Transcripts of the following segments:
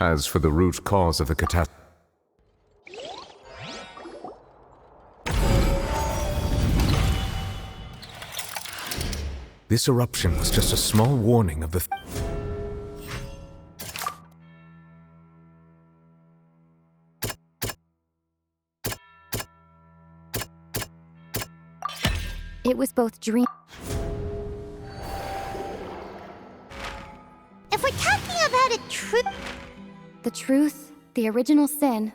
As for the root cause of the catastrophe, this eruption was just a small warning of the It was both dream. If we're talking about a The truth, the original sin.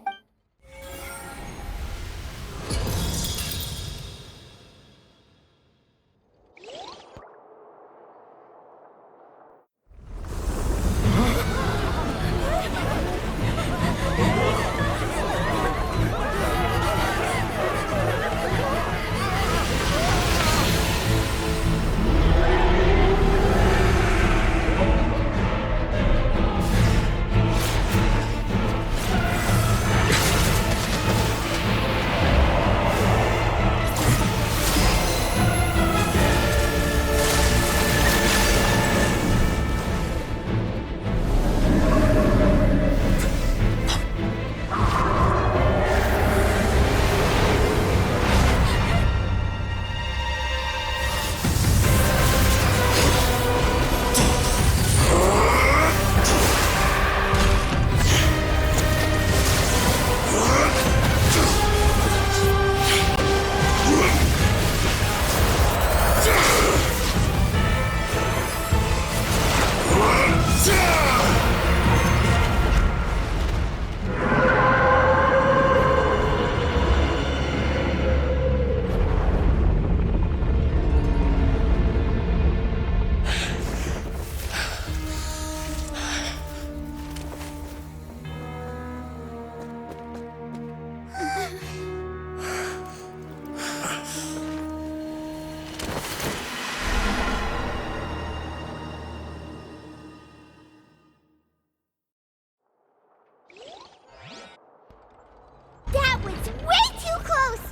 That was way too close!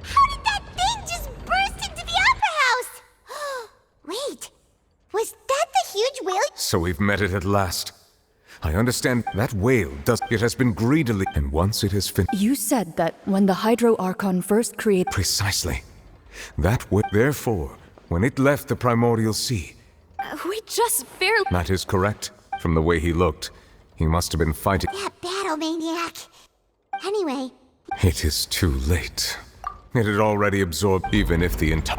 How did that thing just burst into the Opera House? Wait, was that the huge whale? So we've met it at last. I understand that whale it has been greedily, and once it has finished. You said that when the Hydro Archon first created... Precisely. Therefore, when it left the primordial sea. We just barely... That is correct. From the way he looked, he must have been fighting. That battle maniac. Anyway, It is too late. It had already absorbed, even if the entire...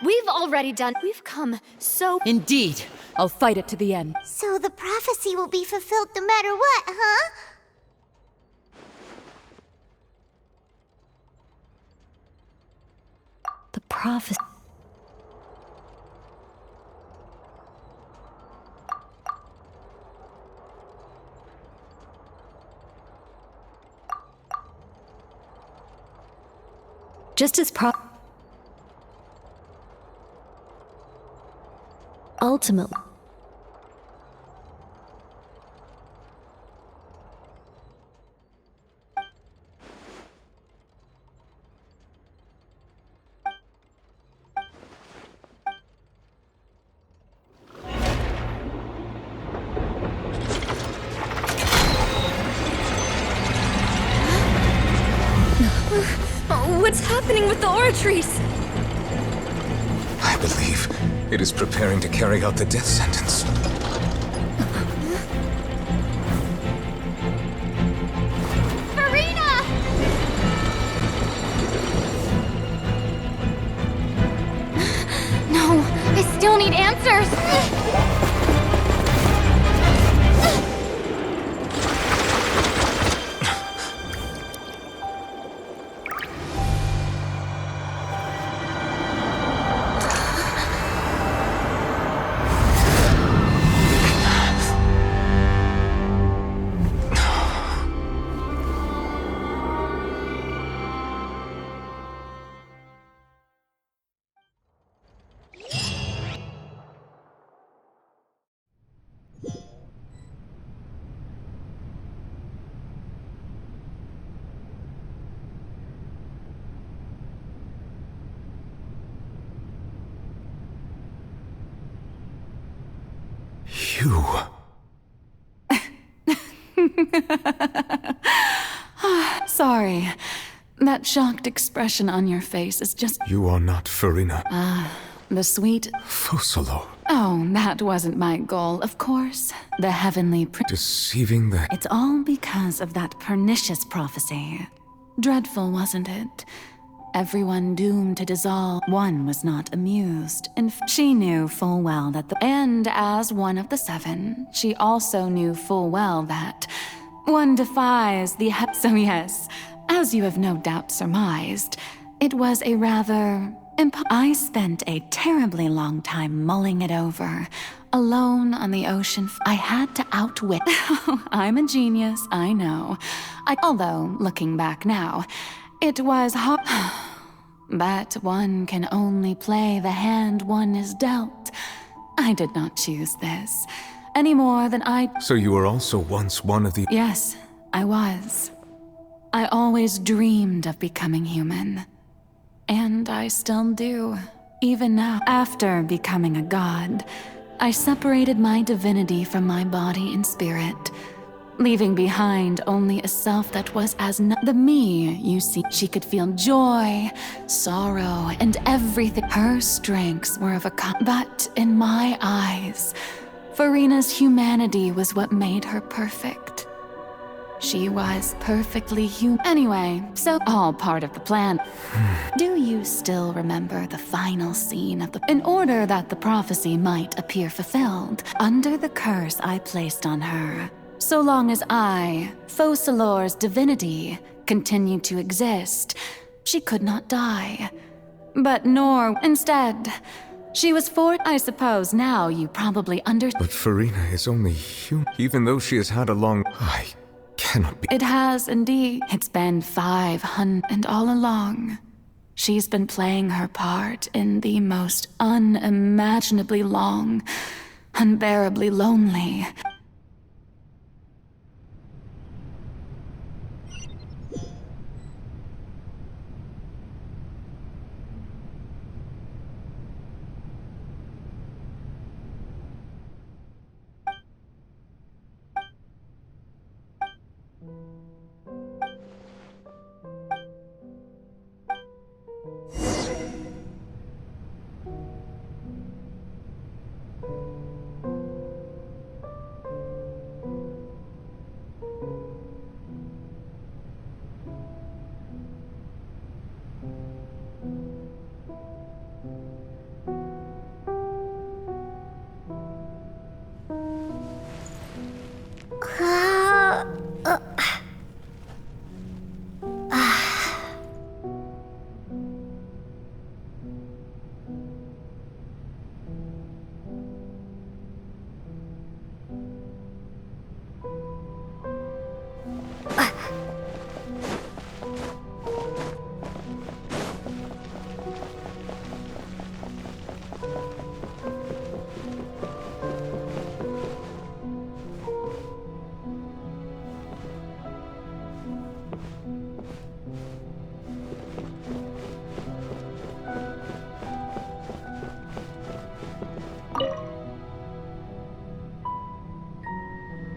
We've already done. We've come so. Indeed. I'll fight it to the end. so the prophecy will be fulfilled no matter what, huh? The prophecy... Just as ultimately... What's happening with the oratories? I believe it is preparing to carry out the death sentence. Farina! No, I still need answers. You... Sorry. That shocked expression on your face is just You are not Farina. the sweet... Focalor. Oh, that wasn't my goal, of course. The heavenly Deceiving the... It's all because of that pernicious prophecy. Dreadful, wasn't it? Everyone doomed to dissolve. One was not amused, and she knew full well that And as one of the seven, she also knew full well that one defies the... So yes, as you have no doubt surmised, it was a rather... I spent a terribly long time mulling it over. Alone on the ocean, I had to outwit... I'm a genius, I know. Although, looking back now, it was hard... But one can only play the hand one is dealt. I did not choose this, any more than I... So you were also once one of the... Yes, I was. I always dreamed of becoming human. And I still do, even now. After becoming a god, I separated my divinity from my body and spirit, leaving behind only a self that was as the me, you see. She could feel joy, sorrow, and everything. Her strengths were of a but in my eyes, Farina's humanity was what made her perfect. She was perfectly human. Anyway, so all part of the plan. Do you still remember the final scene of the... In order that the prophecy might appear fulfilled, under the curse I placed on her, so long as I, Focalor's divinity, continued to exist, she could not die. But nor... Instead, she was I suppose now you probably But Farina is only human. Even though she has had a long... I cannot be... It has indeed. It's been 500, and all along, she's been playing her part in the most unimaginably long, unbearably lonely...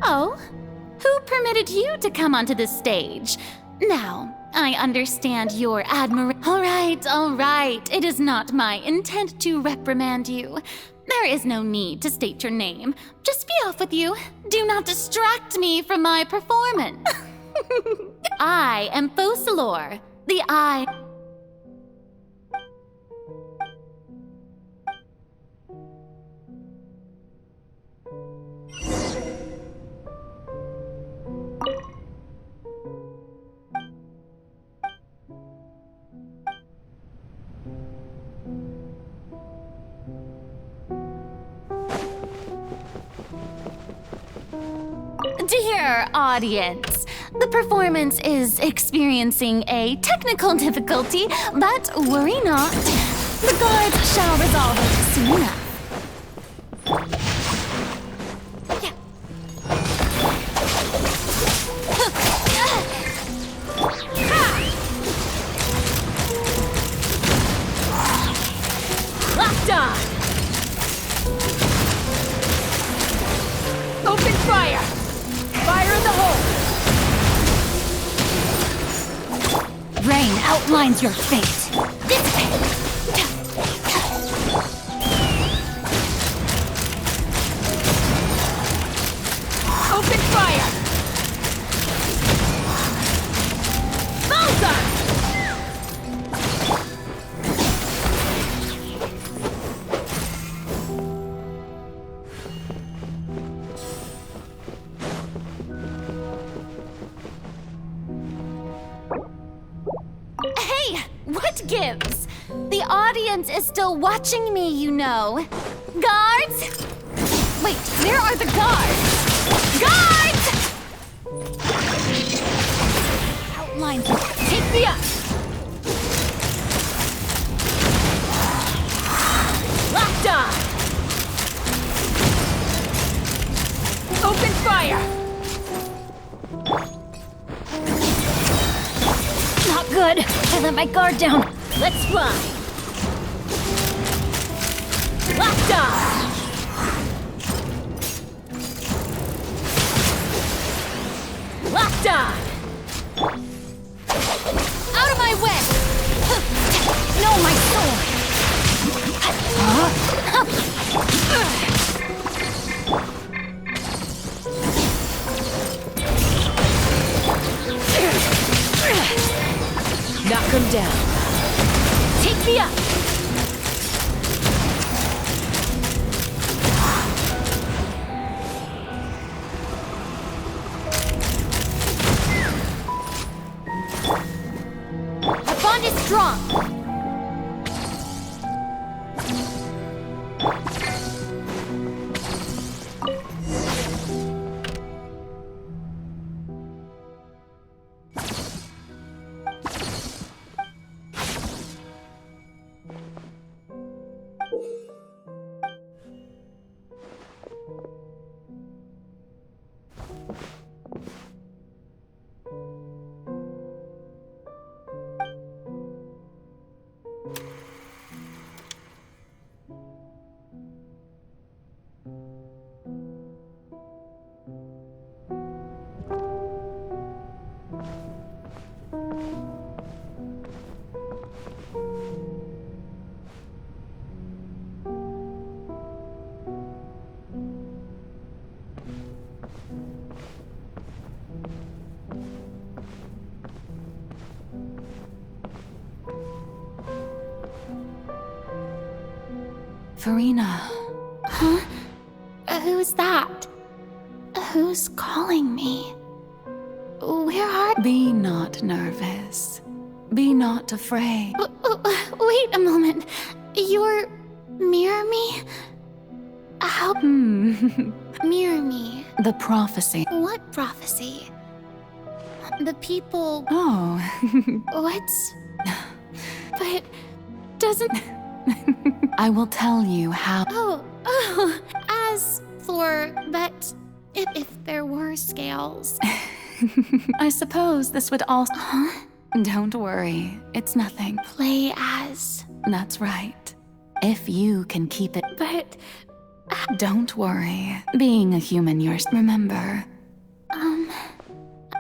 Oh? Who permitted you to come onto the stage? Now, I understand your All right. It is not my intent to reprimand you. There is no need to state your name. Just be off with you. Do not distract me from my performance. I am Focalor, the Eye. Dear audience, the performance is experiencing a technical difficulty, but worry not. The guards shall resolve it soon enough. Locked on! Open fire! Fire in the hole! pain outlines your fate. This way! Open fire! Bullseye! Hey! What gives? The audience is still watching me, you know. Guards? Wait, where are the guards? Guards! Outlines. Take me up! Locked on! Open fire! Not good. I let my guard down. Let's fly. Locked on! Locked on! Out of my way! No, my sword! Knock him down. Take me up! The bond is strong! Farina. Huh? Who's that? Who's calling me? Where are... Be not nervous. Be not afraid. Wait a moment. You're... Mirror me? How... Mirror me. The prophecy. What prophecy? The people... Oh. What's... But... Doesn't... I will tell you how. Oh, as for... But... If there were scales... I suppose this would also... Huh? Don't worry. It's nothing. Play as... That's right. If you can keep it... But... Don't worry. Being a human, remember.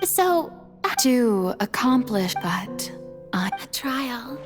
So... To accomplish, but... A trial.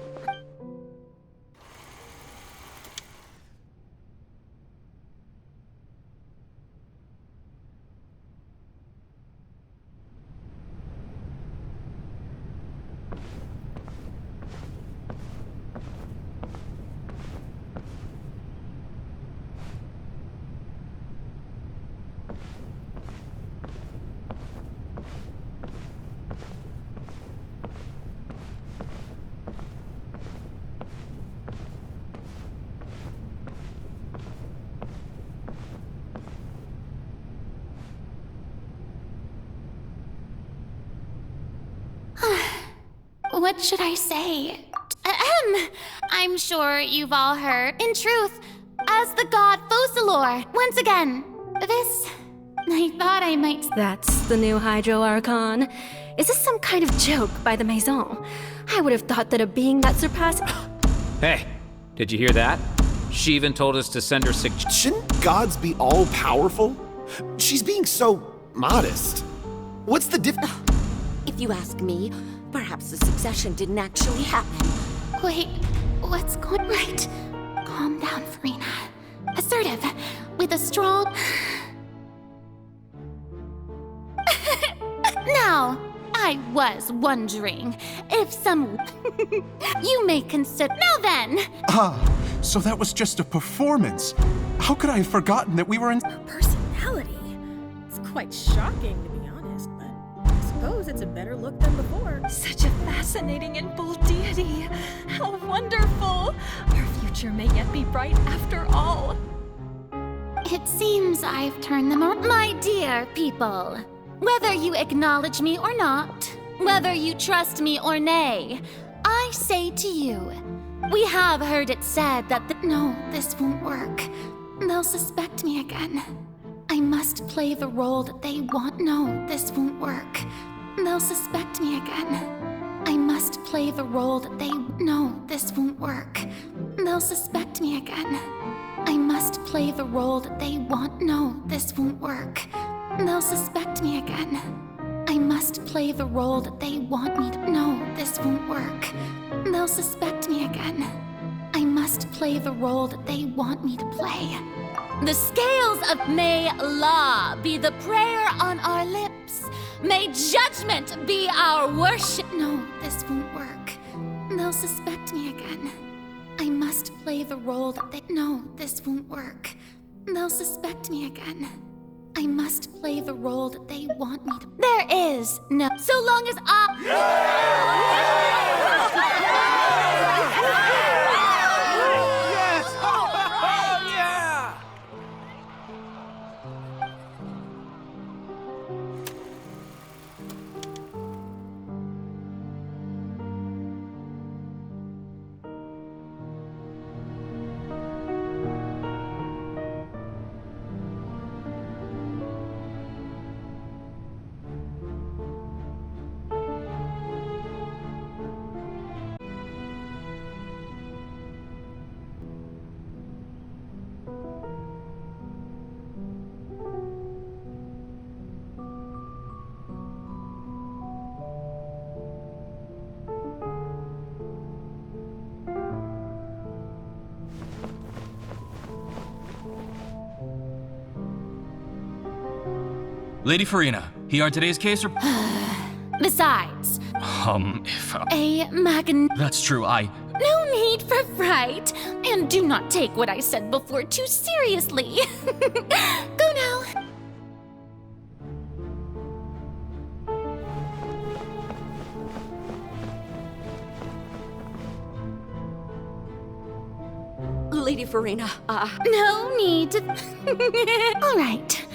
What should I say? I'm sure you've all heard. In truth, as the god Focalor, once again, this... I thought I might... That's the new Hydro Archon. Is this some kind of joke by the Maison? I would have thought that a being that surpassed... Hey, did you hear that? She even told us to send her Shouldn't gods be all-powerful? She's being so modest. What's the If you ask me, Perhaps the succession didn't actually happen. Wait, what's going right? Calm down, Farina. Assertive, with a strong... Now, I was wondering if some... you may consider... Now then! So that was just a performance. How could I have forgotten that we were in... Personality? It's quite shocking, to be honest, but I suppose it's a better look than before. Such a fascinating and bold deity. How wonderful! Our future may yet be bright after all. It seems I've turned them around. My dear people, whether you acknowledge me or not, whether you trust me or nay, I say to you, we have heard it said that no, this won't work. They'll suspect me again. I must play the role that they want. No, this won't work. They'll suspect me again. I must play the role that they... No, this won't work. They'll suspect me again. I must play the role that they want. No, this won't work. They'll suspect me again. I must play the role that they want me to... No, this won't work. They'll suspect me again. I must play the role that they want me to play. The scales of may law be the prayer on our lips. May judgment be our worship. No, this won't work. They'll suspect me again. I must play the role that they... No, this won't work. They'll suspect me again. I must play the role that they want me to... There is no... So long as I... Lady Farina, here are today's case or... Besides, if... That's true, No need for fright, and do not take what I said before too seriously. Go now. Lady Farina, No need to... All right.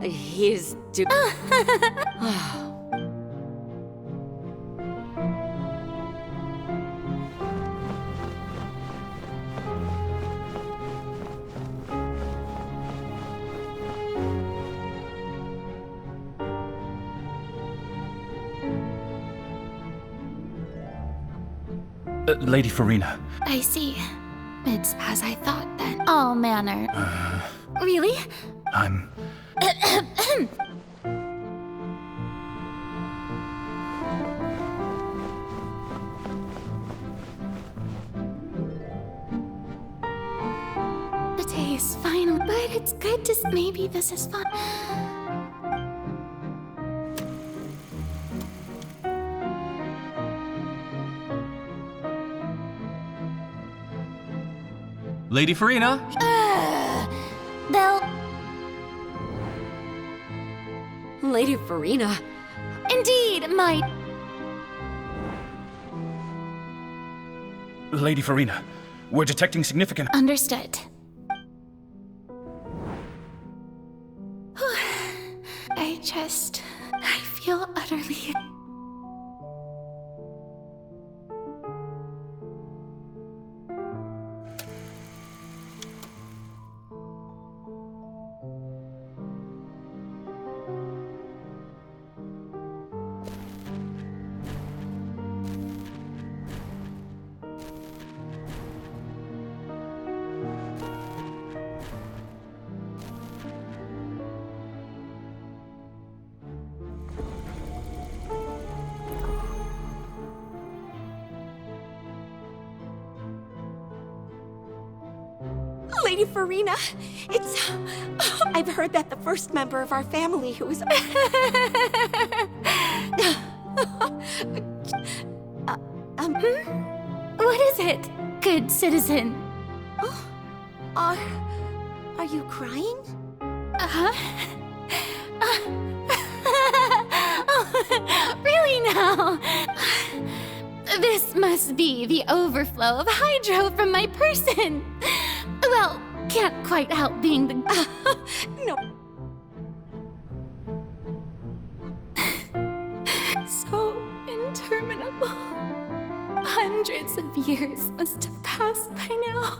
He's... Lady Farina. I see. It's as I thought then. All manner. Really? I'm... The taste, final, but it's good to... Maybe this is fun. Lady Farina? They'll... Lady Farina. Indeed, my... Lady Farina, we're detecting significant... Understood. I feel utterly... Lady Farina, it's... I've heard that the first member of our family who was... What is it, good citizen? Are you crying? Really now? This must be the overflow of hydro from my person. Well, can't quite help being the... No. So interminable. Hundreds of years must have passed by now.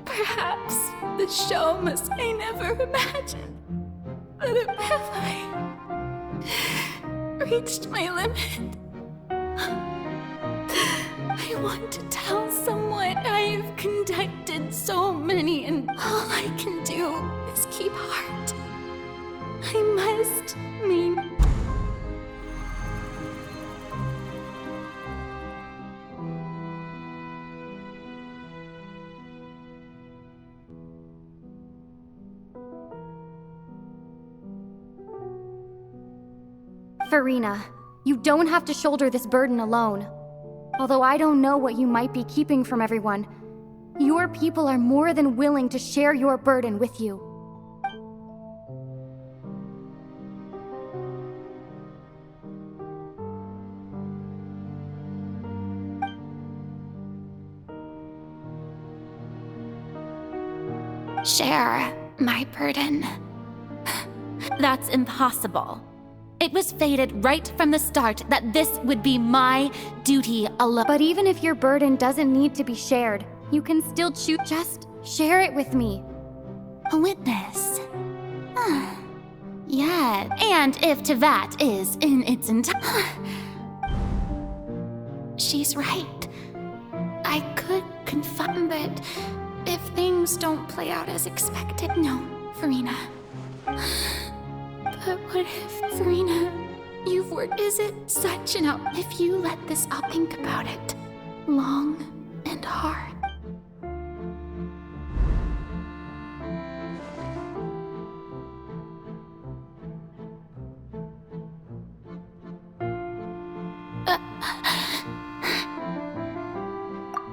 Perhaps the show must I never imagined that it have I reached my limit. I want to tell someone I've conducted so many, and all I can do is keep heart. I must mean. Farina, you don't have to shoulder this burden alone. Although I don't know what you might be keeping from everyone, your people are more than willing to share your burden with you. Share my burden. That's impossible. It was fated right from the start that this would be my duty alone. But even if your burden doesn't need to be shared, you can still choose. Just share it with me. A witness. Yeah, and if Tevat is in its entirety... She's right. I could confide, but if things don't play out as expected... No, Farina. But what if, Farina, you've worked... Is it such an out... If you let this... I'll think about it. Long and hard.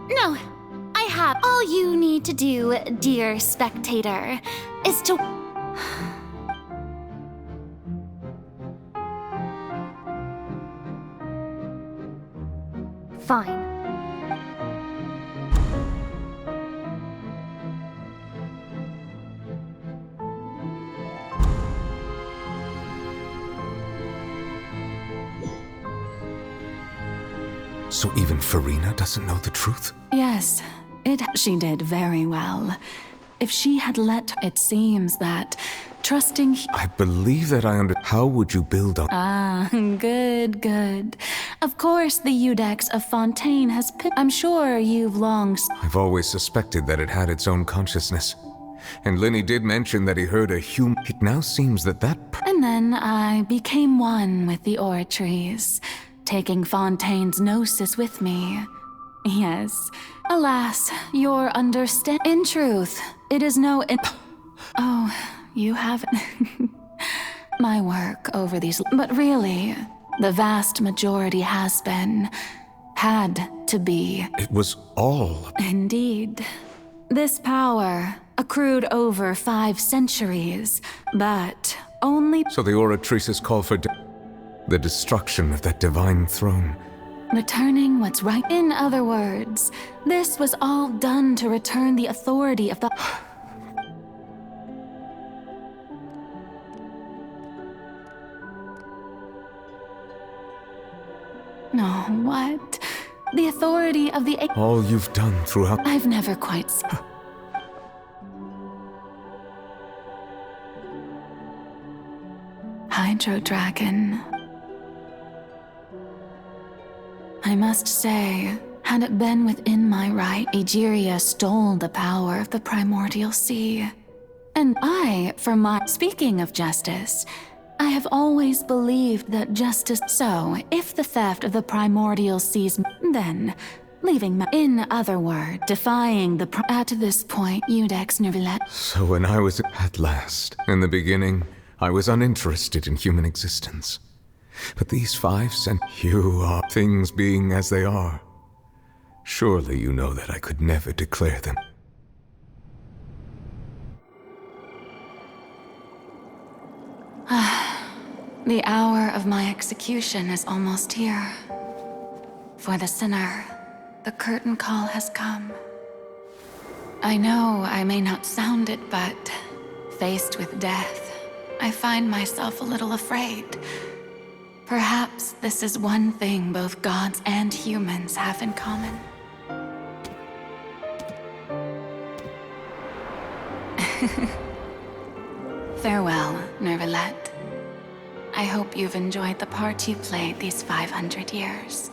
No, I have. All you need to do, dear spectator, is to... Fine. So even Farina doesn't know the truth? Yes, she did very well. If she had it seems that trusting... I believe that I How would you build on... Ah, good. Of course the Eudex of Fontaine has I'm sure you've long... I've always suspected that it had its own consciousness. And Linny did mention that he heard a human... It now seems that And then I became one with the oratories, taking Fontaine's gnosis with me. Yes. Alas, your understand... In truth, it is no... Oh, you haven't... My work over these... But really, the vast majority has been... Had to be... It was all... Indeed. This power accrued over 5 centuries, but only... So the oratrices call for... the destruction of that divine throne. Returning what's right. In other words, this was all done to return the authority of the... No, what? The authority of the... All you've done throughout... I've never quite... Hydro Dragon. I must say, had it been within my right, Egeria stole the power of the primordial sea. And I, for my... Speaking of justice, I have always believed that justice... So, if the theft of the primordial seas... Then, leaving in other words, defying the at this point, Eudex Nervillet. So when I was at last, in the beginning, I was uninterested in human existence. But these 5 cent you are things being as they are. Surely you know that I could never declare them. The hour of my execution is almost here. For the sinner, the curtain call has come. I know I may not sound it, but faced with death, I find myself a little afraid. Perhaps this is one thing both gods and humans have in common. Farewell, Nervillet. I hope you've enjoyed the part you played these 500 years.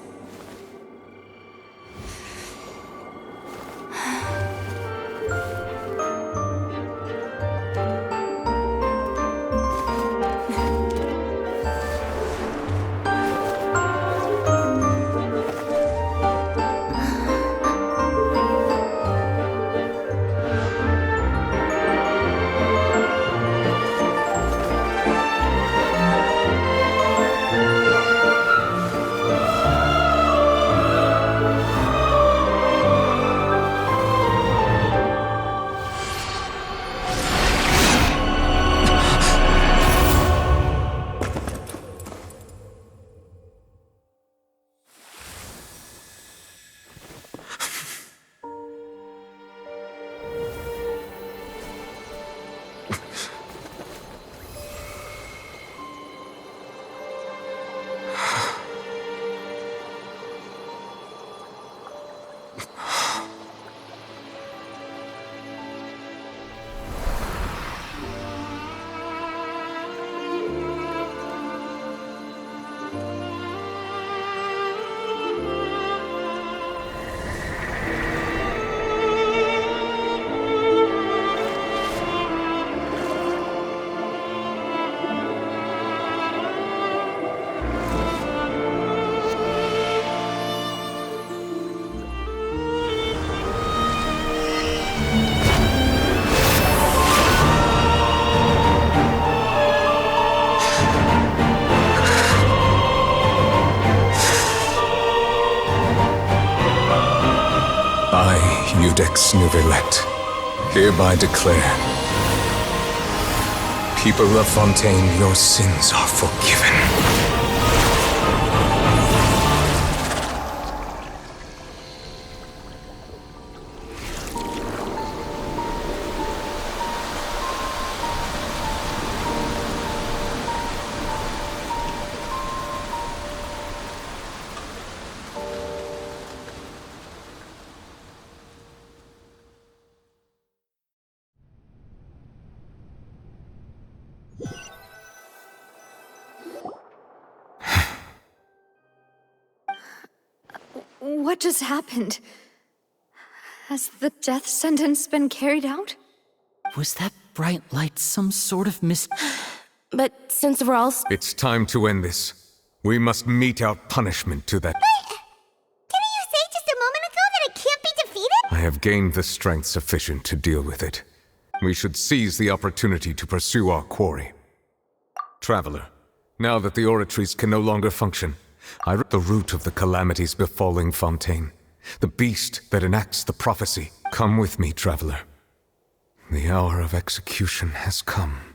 Eudex Nervillet, hereby declare, people of Fontaine, your sins are forgiven. What just happened? Has the death sentence been carried out? Was that bright light some sort of But since we're all... It's time to end this. We must mete out punishment to that. Didn't you say just a moment ago that it can't be defeated? I have gained the strength sufficient to deal with it. We should seize the opportunity to pursue our quarry. Traveler, now that the oratories can no longer function, I read the root of the calamities befalling Fontaine, the beast that enacts the prophecy. Come with me, traveler. The hour of execution has come.